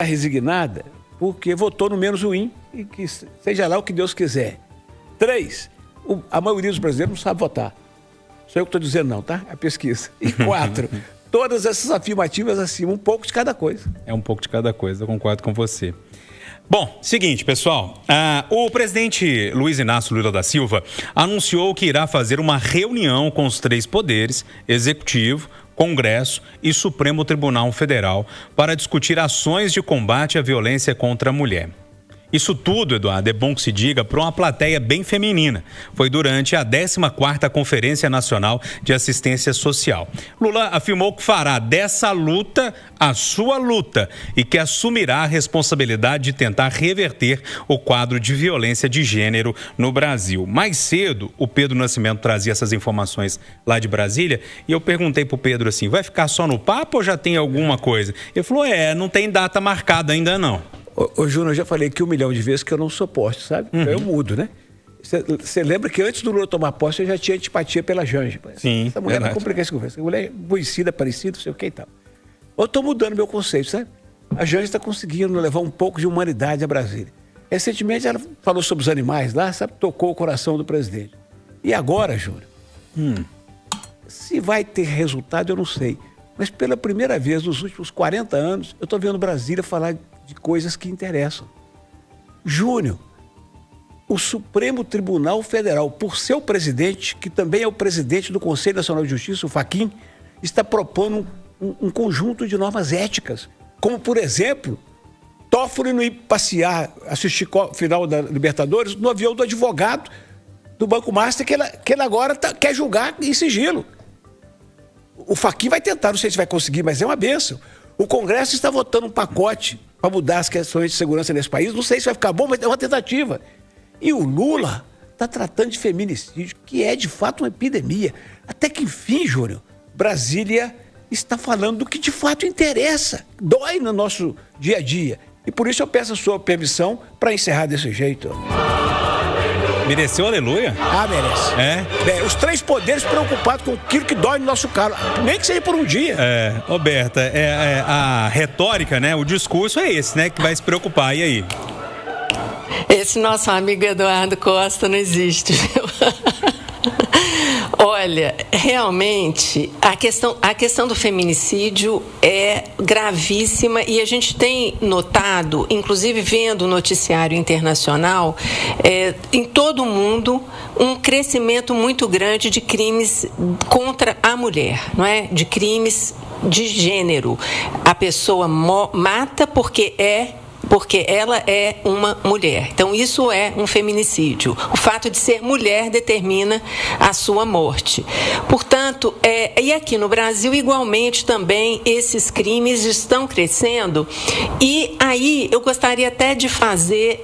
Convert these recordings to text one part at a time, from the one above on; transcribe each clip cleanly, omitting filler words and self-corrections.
resignada porque votou no menos ruim e que seja lá o que Deus quiser. 3, a maioria dos brasileiros não sabe votar. Sou eu que estou dizendo não, tá? É a pesquisa. E 4, todas essas afirmativas acima, um pouco de cada coisa. É um pouco de cada coisa, eu concordo com você. Bom, seguinte, pessoal, o presidente Luiz Inácio Lula da Silva anunciou que irá fazer uma reunião com os 3 poderes, Executivo, Congresso e Supremo Tribunal Federal, para discutir ações de combate à violência contra a mulher. Isso tudo, Eduardo, é bom que se diga, para uma plateia bem feminina. Foi durante a 14ª Conferência Nacional de Assistência Social. Lula afirmou que fará dessa luta a sua luta e que assumirá a responsabilidade de tentar reverter o quadro de violência de gênero no Brasil. Mais cedo, o Pedro Nascimento trazia essas informações lá de Brasília e eu perguntei para o Pedro assim, vai ficar só no papo ou já tem alguma coisa? Ele falou, não tem data marcada ainda não. Ô Júnior, eu já falei aqui 1 milhão de vezes que eu não sou poste, sabe? Então eu mudo, né? Você lembra que antes do Lula tomar posse, eu já tinha antipatia pela Janja. Sim, essa mulher não complica essa conversa. Essa mulher é conhecida, parecida, não sei o que e tal. Eu estou mudando meu conceito, sabe? A Janja está conseguindo levar um pouco de humanidade a Brasília. Recentemente ela falou sobre os animais lá, sabe? Tocou o coração do presidente. E agora, Júnior? Se vai ter resultado, eu não sei. Mas pela primeira vez nos últimos 40 anos, eu estou vendo Brasília falar de coisas que interessam. Júnior, o Supremo Tribunal Federal, por seu presidente, que também é o presidente do Conselho Nacional de Justiça, o Fachin, está propondo um conjunto de normas éticas, como, por exemplo, Toffoli não ir passear, assistir a final da Libertadores no avião do advogado do Banco Master, que ele agora quer julgar em sigilo. O Fachin vai tentar, não sei se vai conseguir, mas é uma bênção. O Congresso está votando um pacote para mudar as questões de segurança nesse país. Não sei se vai ficar bom, mas é uma tentativa. E o Lula está tratando de feminicídio, que é de fato uma epidemia. Até que enfim, Júnior, Brasília está falando do que de fato interessa, dói no nosso dia a dia. E por isso eu peço a sua permissão para encerrar desse jeito. Mereceu aleluia? Merece. Os 3 poderes preocupados com aquilo que dói no nosso calo, nem que seja por um dia. Roberta, a retórica, né? O discurso é esse, né? Que vai se preocupar. E aí? Esse nosso amigo Eduardo Costa não existe, viu? Olha, realmente, a questão do feminicídio é gravíssima e a gente tem notado, inclusive vendo o noticiário internacional, em todo o mundo, um crescimento muito grande de crimes contra a mulher, não é? De crimes de gênero. A pessoa mata porque ela é uma mulher. Então, isso é um feminicídio. O fato de ser mulher determina a sua morte. Portanto, e aqui no Brasil, igualmente, também, esses crimes estão crescendo. E aí, eu gostaria até de fazer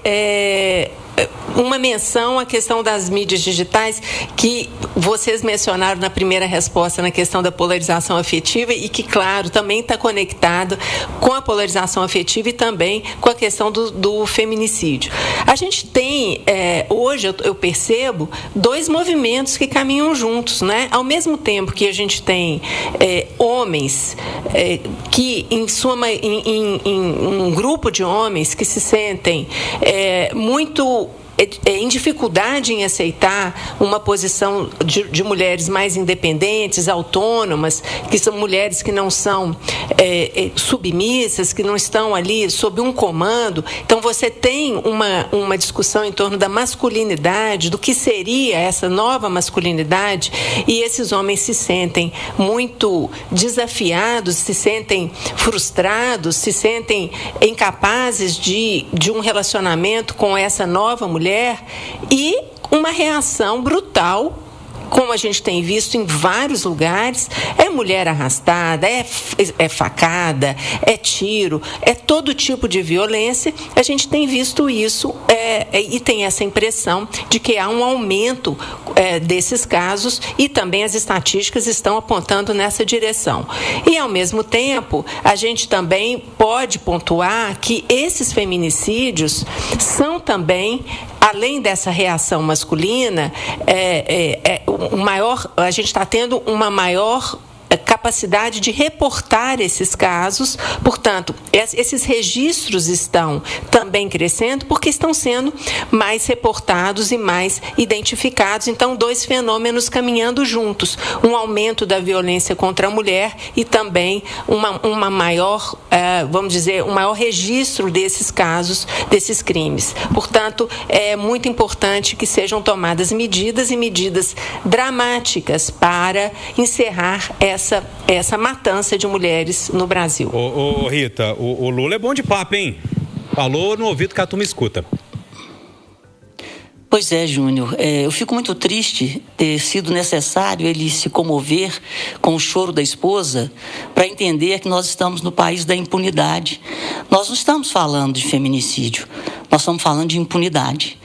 uma menção à questão das mídias digitais, que vocês mencionaram na primeira resposta, na questão da polarização afetiva, e que, claro, também está conectado com a polarização afetiva e também com a questão do feminicídio. A gente tem, hoje, eu percebo, 2 movimentos que caminham juntos, né? Ao mesmo tempo que a gente tem homens que, um grupo de homens que se sentem muito em dificuldade em aceitar uma posição de mulheres mais independentes, autônomas, que são mulheres que não são submissas, que não estão ali sob um comando. Então, você tem uma discussão em torno da masculinidade, do que seria essa nova masculinidade, e esses homens se sentem muito desafiados, se sentem frustrados, se sentem incapazes de um relacionamento com essa nova mulher, e uma reação brutal, como a gente tem visto em vários lugares, é mulher arrastada, é facada, é tiro, é todo tipo de violência. A gente tem visto isso e tem essa impressão de que há um aumento desses casos, e também as estatísticas estão apontando nessa direção. E, ao mesmo tempo, a gente também pode pontuar que esses feminicídios são também, além dessa reação masculina, a gente está tendo uma maior capacidade de reportar esses casos. Portanto, esses registros estão também crescendo porque estão sendo mais reportados e mais identificados. Então, dois fenômenos caminhando juntos: um aumento da violência contra a mulher e também uma maior, vamos dizer, um maior registro desses casos, desses crimes. Portanto, é muito importante que sejam tomadas medidas e medidas dramáticas para encerrar essa matança de mulheres no Brasil. Ô Rita, o Lula é bom de papo, hein? Falou no ouvido que a turma escuta. Pois é, Júnior, eu fico muito triste ter sido necessário ele se comover com o choro da esposa para entender que nós estamos no país da impunidade. Nós não estamos falando de feminicídio, nós estamos falando de impunidade.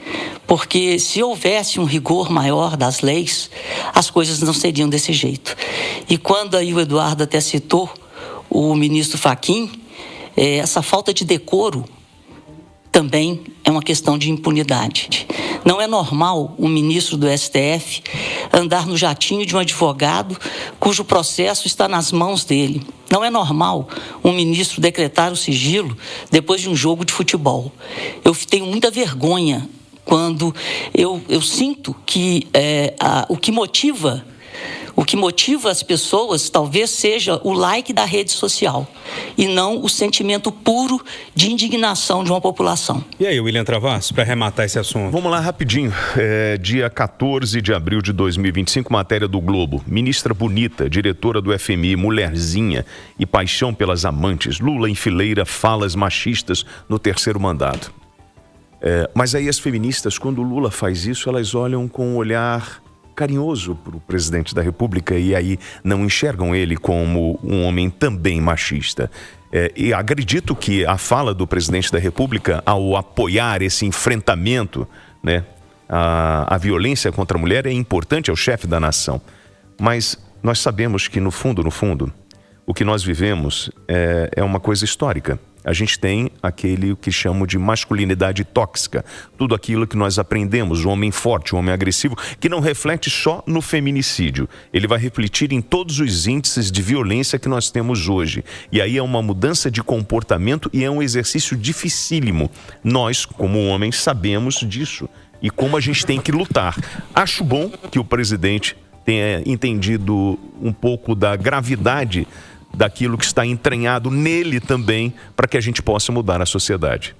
Porque se houvesse um rigor maior das leis, as coisas não seriam desse jeito. E quando aí o Eduardo até citou o ministro Fachin, essa falta de decoro também é uma questão de impunidade. Não é normal um ministro do STF andar no jatinho de um advogado cujo processo está nas mãos dele. Não é normal um ministro decretar o sigilo depois de um jogo de futebol. Eu tenho muita vergonha quando eu sinto que o que motiva as pessoas talvez seja o like da rede social e não o sentimento puro de indignação de uma população. E aí, William Travassos, para arrematar esse assunto? Vamos lá rapidinho. Dia 14 de abril de 2025, matéria do Globo. Ministra bonita, diretora do FMI, mulherzinha e paixão pelas amantes. Lula enfileira falas machistas no terceiro mandato. Mas aí as feministas, quando o Lula faz isso, elas olham com um olhar carinhoso para o presidente da República e aí não enxergam ele como um homem também machista. E acredito que a fala do presidente da República, ao apoiar esse enfrentamento, né, a violência contra a mulher, é importante ao chefe da nação. Mas nós sabemos que, no fundo, o que nós vivemos é uma coisa histórica. A gente tem aquele que chamam de masculinidade tóxica. Tudo aquilo que nós aprendemos, o homem forte, o homem agressivo, que não reflete só no feminicídio. Ele vai refletir em todos os índices de violência que nós temos hoje. E aí é uma mudança de comportamento e é um exercício dificílimo. Nós, como homens, sabemos disso e como a gente tem que lutar. Acho bom que o presidente tenha entendido um pouco da gravidade daquilo que está entranhado nele também, para que a gente possa mudar a sociedade.